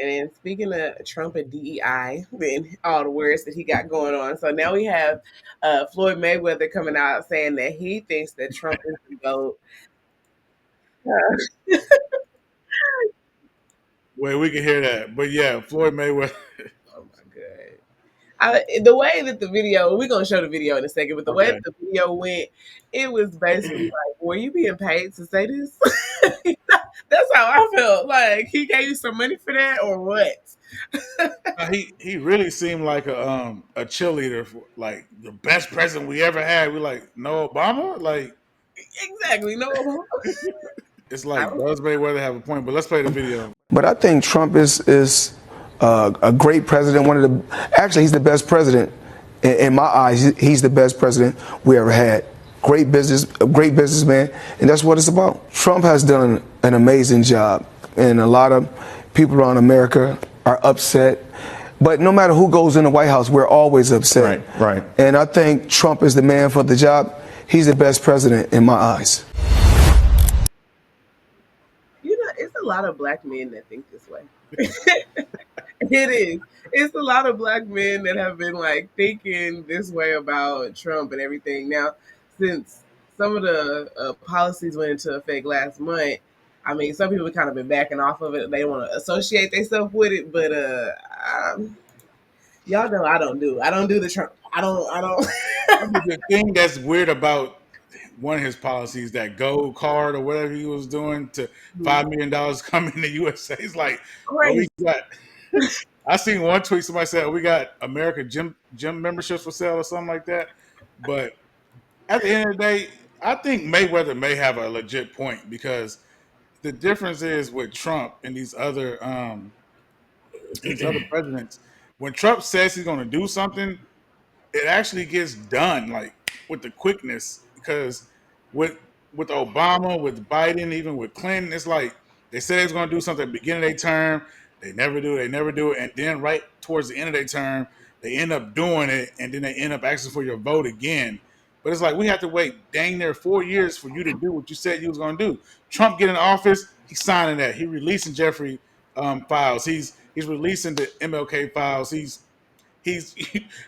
And then speaking of Trump and DEI and all the words that he got going on, so now we have Floyd Mayweather coming out saying that he thinks that Trump is the GOAT. Well, we can hear that, but yeah, Floyd Mayweather. Oh my god! The way that the video, we're gonna show the video in a second, but the way Okay. that the video went, it was basically like, "Were you being paid to say this?" That's how I felt. Like he gave you some money for that, or what? He really seemed like a cheerleader for like the best president we ever had. We like no Obama. Like Exactly. No. it's like does Mayweather have a point? But let's play the video. But I think Trump is a great president. Actually, he's the best president in my eyes. He's the best president we ever had. A great businessman, and that's what it's about. Trump has done an amazing job, and a lot of people around America are upset. But no matter who goes in the White House, we're always upset. Right. And I think Trump is the man for the job. He's the best president in my eyes. It's a lot of black men that think this way. It is. It's a lot of black men that have been like thinking this way about Trump and everything. Now, since some of the policies went into effect last month, I mean, some people have kind of been backing off of it. They want to associate themselves with it, but y'all know I don't do the Trump. I don't. The thing that's weird about one of his policies, that gold card or whatever he was doing to $5 million coming to USA. It's like, oh, we got. I seen one tweet somebody said, we got American gym memberships for sale or something like that. But at the end of the day, I think Mayweather may have a legit point because the difference is with Trump and these other presidents. When Trump says he's going to do something, it actually gets done like with the quickness. Because with Obama, with Biden, even with Clinton, it's like they said they was going to do something at the beginning of their term. They never do. And then right towards the end of their term, they end up doing it, and then they end up asking for your vote again. But it's like we have to wait dang near 4 years for you to do what you said you was going to do. Trump get in office, he's signing that. He's releasing Jeffrey files. He's releasing the MLK files. He's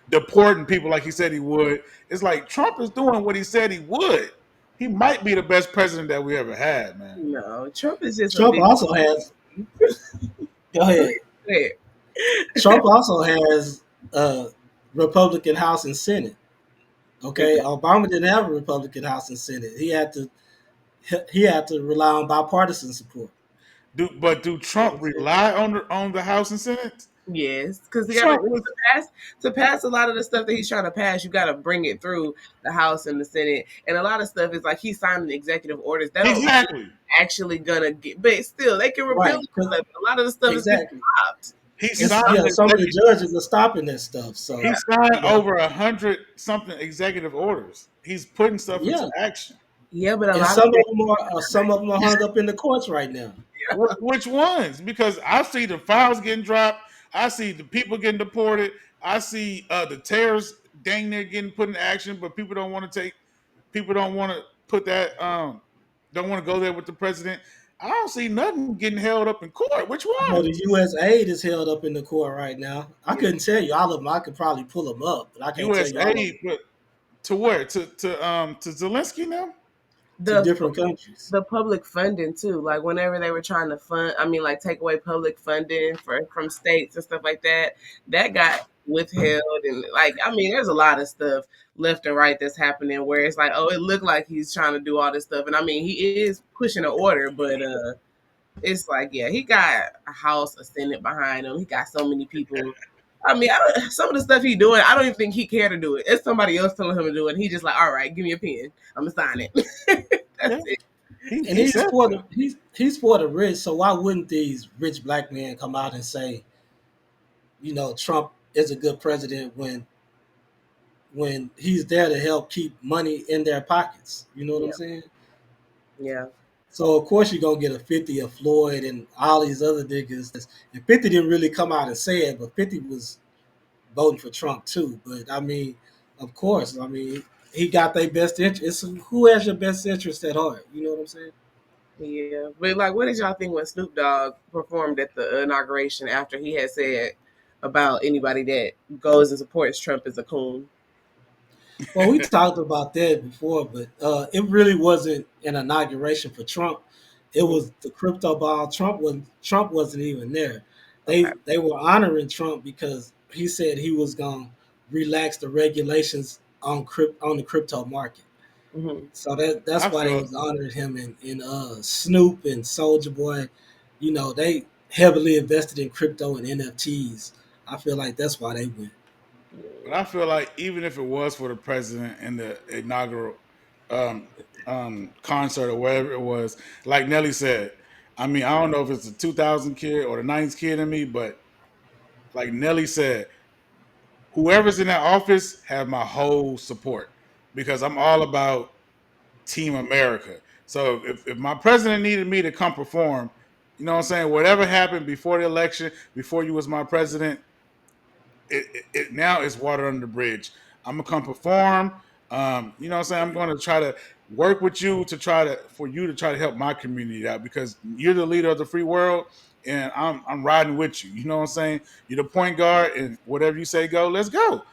deporting people like he said he would. It's like Trump is doing what he said he would. He might be the best president that we ever had, man. No, Trump is just. Trump also has. Go ahead. Trump also has Republican House and Senate. Okay, Obama didn't have a Republican House and Senate. He had to rely on bipartisan support. Do Trump rely on the House and Senate? Yes, because to pass a lot of the stuff that he's trying to pass, you got to bring it through the House and the Senate, and a lot of stuff is like he's signing executive orders that exactly actually gonna get, but still they can repeal it. A lot of the stuff is stopped. Some of the judges are stopping that stuff. So he signed over 100 something executive orders. He's putting stuff into action. Yeah, but some of them are hung up in the courts right now. Which ones? Because I see the files getting dropped. I see the people getting deported. I see the terrorists dang near getting put in action, but people don't want to put that. Don't want to go there with the president. I don't see nothing getting held up in court. Which one? Well, the U.S. aid is held up in the court right now. I couldn't tell you all of them. I could probably pull them up, but I can't U.S. tell you all aid, but to where? To Zelensky now? To different countries. The public funding too. Like whenever they were trying to take away public funding from states and stuff like that, that got withheld. And there's a lot of stuff left and right that's happening where it's like, oh, it looked like he's trying to do all this stuff. And he is pushing an order, but it's like, yeah, he got a House, a Senate behind him. He got so many people. Some of the stuff he's doing, I don't even think he care to do it. It's somebody else telling him to do it. And he's just like, all right, give me a pen. I'm gonna sign it. That's it. And he's for the rich. So why wouldn't these rich black men come out and say, Trump is a good president when he's there to help keep money in their pockets? You know what I'm saying? Yeah. So of course you're gonna get a 50 of Floyd and all these other niggas. And 50 didn't really come out and say it, but 50 was voting for Trump too. But of course, he got their best interest. Who has your best interest at heart? You know what I'm saying? Yeah, but like, what did y'all think when Snoop Dogg performed at the inauguration after he had said about anybody that goes and supports Trump as a coon? Well, we talked about that before, but it really wasn't an inauguration for Trump. It Hmm. was the crypto ball. Trump wasn't even there. Okay. They were honoring Trump because he said he was going to relax the regulations on the crypto market. Hmm. So that's I why they feel, was honoring him and Snoop and Soldier Boy. They heavily invested in crypto and NFTs. I feel like that's why they went. but I feel like even if it was for the president and the inaugural um, concert or whatever it was, like Nelly said, I mean, I don't know if it's the 2000 kid or the 90s kid in me, but like Nelly said, whoever's in that office have my whole support because I'm all about Team America. So if my president needed me to come perform, you know what I'm saying? Whatever happened before the election, before you was my president, it now is water under the bridge. I'm gonna come perform. You know what I'm saying? I'm gonna try to work with you to try to for you to try to help my community out because you're the leader of the free world and I'm riding with you. You know what I'm saying? You're the point guard and whatever you say go, let's go.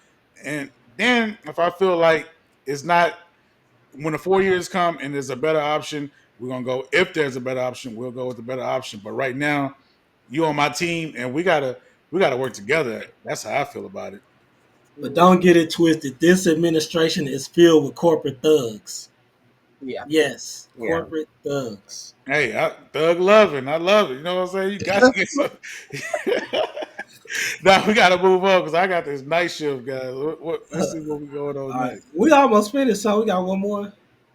And then if I feel like it's not when the 4 years come and there's a better option, we're gonna go. If there's a better option, we'll go with the better option. But right now, you on my team, and we gotta work together. That's how I feel about it. But don't get it twisted. This administration is filled with corporate thugs. Yeah. Yes, Yeah. corporate thugs. Hey, thug loving, I love it. You know what I'm saying? You got to get some. Now we gotta move on because I got this night shift, guys. Let's see what we going on All right, next. we almost finished, so we got one more.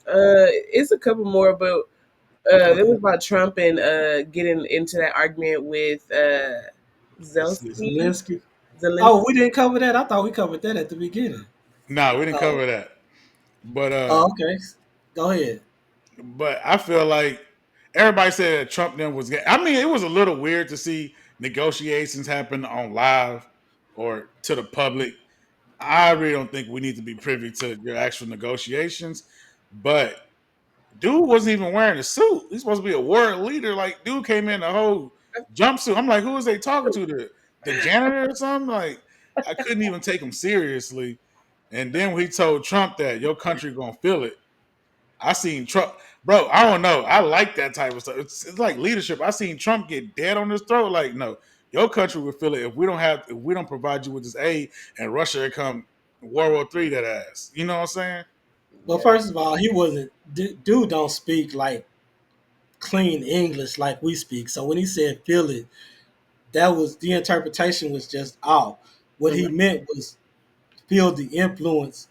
It's a couple more, but it was Okay, about Trump and getting into that argument with Let's see. Zelensky. Zelensky. Zelensky. Oh, we didn't cover that. I thought we covered that at the beginning. Nah, we didn't Oh, cover that. But okay. Go ahead. I feel like everybody said that Trump then was. I mean, it was a little weird to see negotiations happen on live or to the public. I really don't think we need to be privy to your actual negotiations. But dude wasn't even wearing a suit. He's supposed to be a world leader. Like, dude came in a whole jumpsuit. I'm like, who is they talking to? The janitor or something? Like, I couldn't even take him seriously. And then when he told Trump that your country gonna feel it, I seen Trump, bro. I don't know. I like that type of stuff. It's like leadership. I seen Trump get dead on his throat. Like, no, your country will feel it if we don't provide you with this aid, and Russia will come World War III that ass. You know what I'm saying? Well, first of all, he wasn't. Dude don't speak like clean English like we speak. So when he said "feel it," that was the interpretation was just off. What Yeah. he meant was feel the influence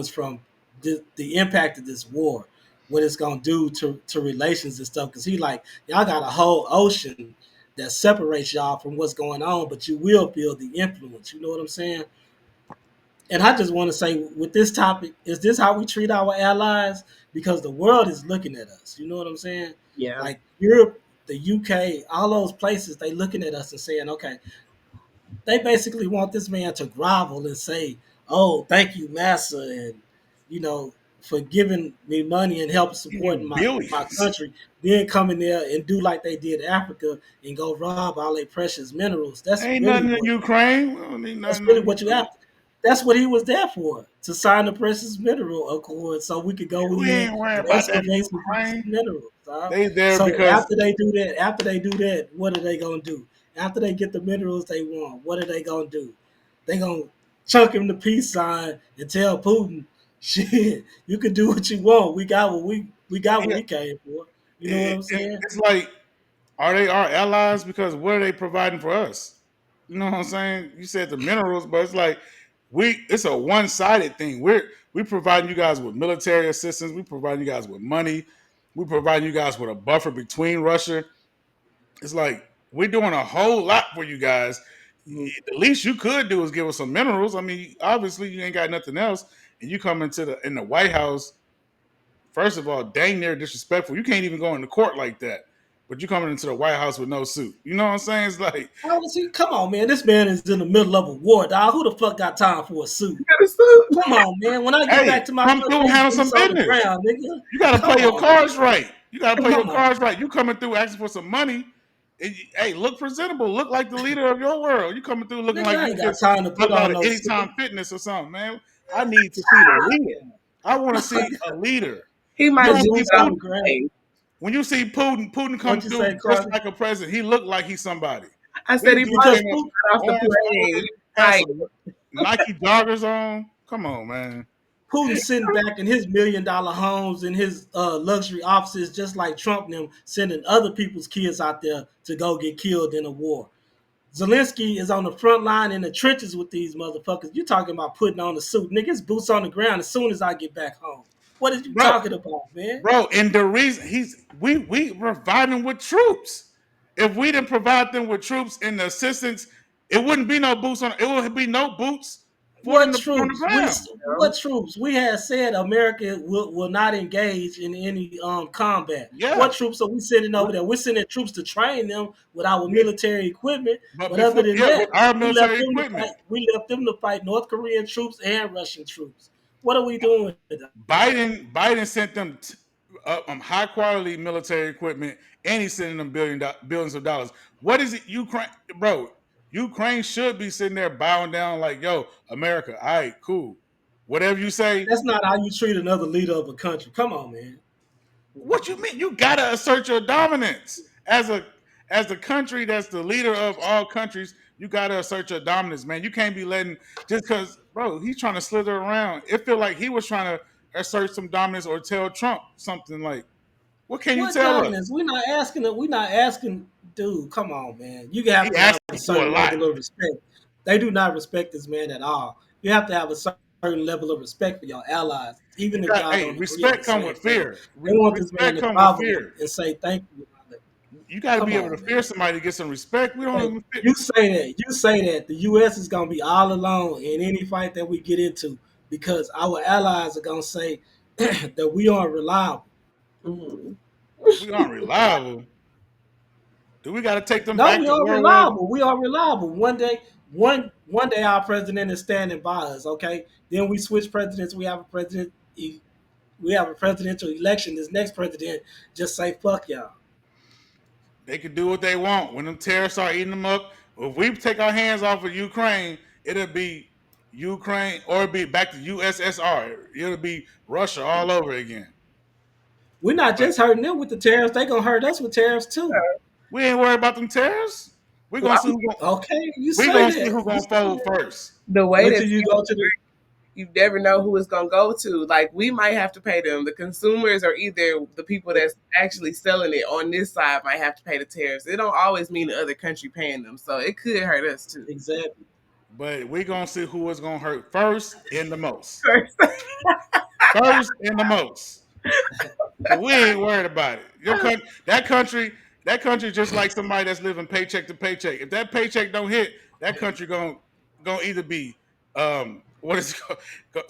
from the impact of this war, what it's gonna do to relations and stuff. Because he like y'all got a whole ocean that separates y'all from what's going on, but you will feel the influence. You know what I'm saying? And I just want to say with this topic, is this how we treat our allies? Because the world is looking at us. You know what I'm saying? Yeah. Like Europe, the UK, all those places, they looking at us and saying, okay, they basically want this man to grovel and say, "Oh, thank you, Massa, and you know, for giving me money and help You supporting mean my billions? country." Then come in there and do like they did Africa and go rob all their precious minerals. Ain't nothing in Ukraine. We don't need That's nothing really in what you Ukraine. have. That's what he was there for, to sign the precious mineral accord, so we could go We in ain't worrying and about that in excavate some Ukraine. minerals. Huh? They there So because after they do that, what are they gonna do? After they get the minerals they want, what are they gonna do? They gonna chunk him the peace sign and tell Putin, "Shit, you can do what you want. We got what yeah, we came for." You know what I'm saying? it's like, are they our allies? Because what are they providing for us? You know what I'm saying? You said the minerals, but it's like it's a one sided thing. We providing you guys with military assistance. We providing you guys with money. We providing you guys with a buffer between Russia. It's like we're doing a whole lot for you guys. Mhm. The least you could do is give us some minerals. I mean, obviously you ain't got nothing else, and you come into the White House. First of all, dang near disrespectful. You can't even go into court like that. But you coming into the White House with no suit. You know what I'm saying? It's like, How is he? Come on, man. This man is in the middle of a war, dog. Who the fuck got time for a suit? Got a suit. Come on, man. When I get hey, back to my come through and country, handle some boots on the business. ground, nigga. You got to Come play your on, man. cards right. You got to play your cards right. You coming through asking for some money. Hey, look presentable. Look like the leader of your world. You coming through looking Nigga, like I you ain't got just time to put got out on of no suit. Anytime Fitness or something, man. I need to see the leader. I want to see a leader. He might just boots get on off the the ground. plane. When you see Putin come What you say, through just Carli? like a president, he looked like he's somebody. I We said he see might Because him in just Putin, get off the orange plane. clothing, has Right. some Nike joggers on. Come on, man. Putin's sitting back in his $1 million homes in his luxury offices, just like Trump and them sending other people's kids out there to go get killed in a war. Zelensky is on the front line in the trenches with these motherfuckers. You talking about putting on a suit. Niggas boots on the ground as soon as I get back home. What are you Bro, talking about, man? bro, and the reason we provide them with troops. If we didn't provide them with troops and the assistance, it wouldn't be no boots on. It would be no boots for them What to put on the troops? We ground. what troops? We had said America will not engage in any combat. Yeah, What troops are we sending over there? We're sending troops to train them with our military equipment. but But other before, than yeah, that, with our we left military them to equipment, fight. We left them to fight North Korean troops and Russian troops. What are we doing? Biden sent them high quality military equipment, and he's sending them billions of dollars. What is it, Ukraine, bro? Ukraine should be sitting there bowing down like, yo, America, all right, cool. Whatever you say. That's not how you treat another leader of a country. Come on, man. What you mean? You gotta assert your dominance as the country that's the leader of all countries. You gotta assert your dominance, man. You can't be letting just because, bro, he's trying to slither around. It feel like he was trying to assert some dominance or tell Trump something like, "What can you What tell us?" dominance? We're not asking. We're not asking. Dude, come on, man. You have He to have a asking for a certain lot. level of respect. They do not respect this man at all. You have to have a certain level of respect for your allies, even You if got, y'all hey, don't agree on the respect come same with thing. fear. They want this man Respect to come with grovel fear. and say thank you. You got to Come be able to on, fear man. somebody to get some respect. We don't Hey, even fit. you say that. You say that the U.S. is gonna be all alone in any fight that we get into because our allies are gonna say that we aren't reliable. Mhm. We aren't reliable. Do we got to take them No, back we to are World War? reliable. We are reliable. One day our president is standing by us. Okay, then we switch presidents. We have a presidential election. This next president just say fuck y'all. They could do what they want. When them terrorists are eating them up, if we take our hands off of Ukraine, it'll be Ukraine or it'll be back to USSR. It'll be Russia all over again. We're not But just hurting them with the tariffs. They gonna hurt us with tariffs too. we ain't worried about them terrorists. We're Well, gonna see who gonna, Okay, you we say gonna see that. who You gonna say fold that. first. the way Wait that till you go to the. you never know who it's gonna go to. Like we might have to pay them. The consumers or either the people that's actually selling it on this side might have to pay the tariffs. It don't always mean the other country paying them, so it could hurt us too. Exactly. But we gonna see who is gonna hurt first and the most. First and the most. So we ain't worried about it. That country, just like somebody that's living paycheck to paycheck. If that paycheck don't hit, that country gonna either be what is it called?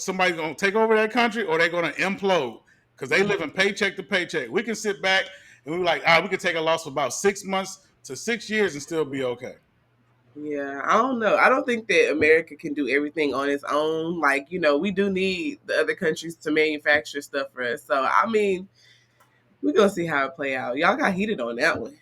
Somebody's gonna take over that country or they're gonna implode because they living paycheck to paycheck. We can sit back and we like, we can take a loss for about 6 months to 6 years and still be okay. Yeah, I don't know. I don't think that America can do everything on its own. Like, we do need the other countries to manufacture stuff for us. So, I mean, we're going to see how it play out. Y'all got heated on that one.